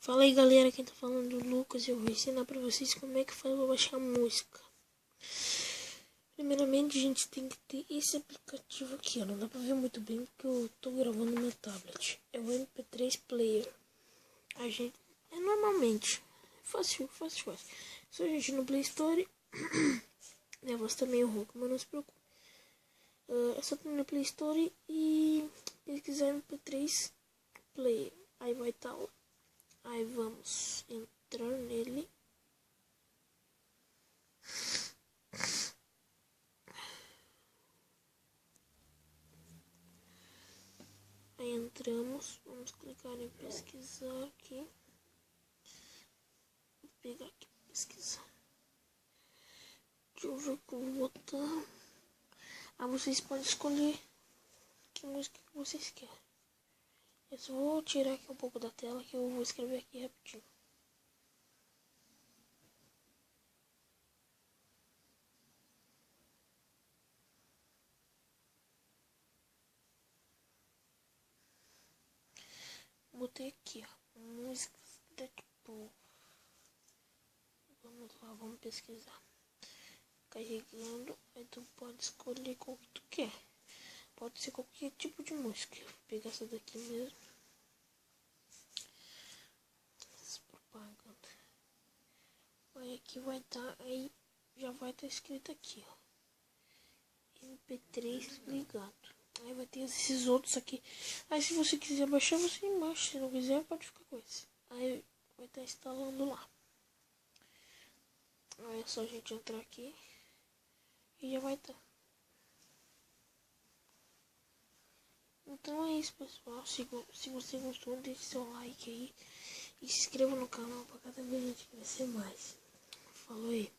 Fala aí galera, quem tá falando é o Lucas. Eu vou ensinar pra vocês como é que faz pra baixar música. Primeiramente a gente tem que ter esse aplicativo aqui, ó. Não dá pra ver muito bem porque eu tô gravando no meu tablet. É o MP3 Player. A gente, normalmente, fácil. Só a gente ir no Play Store. Minha voz tá meio rouca, mas não se preocupe. É só ir no Play Store e pesquisar MP3 Player. Aí vai estar lá. Aí vamos entrar nele. Aí entramos, vamos clicar em pesquisar aqui. Vou pegar aqui pesquisar. Deixa eu ver o que eu vou botar. Vocês podem escolher que música que vocês querem. Eu só vou tirar aqui um pouco da tela que eu vou escrever aqui rapidinho. Botei aqui, ó, músicas da tipo. Vamos lá, vamos pesquisar. Carregando, aí tu pode escolher qual que tu quer. Pode ser qualquer tipo de música. Vou pegar essa daqui mesmo. Essa propaganda. Aí aqui vai estar, aí já vai estar escrito aqui, ó. MP3 ligado. Aí vai ter esses outros aqui. Aí se você quiser baixar, você baixa. Se não quiser, pode ficar com esse. Aí vai estar instalando lá. Aí é só a gente entrar aqui e já vai estar. Então é isso, pessoal. Se você gostou, deixe seu like aí. E se inscreva no canal para cada vez a gente crescer mais. Falou aí.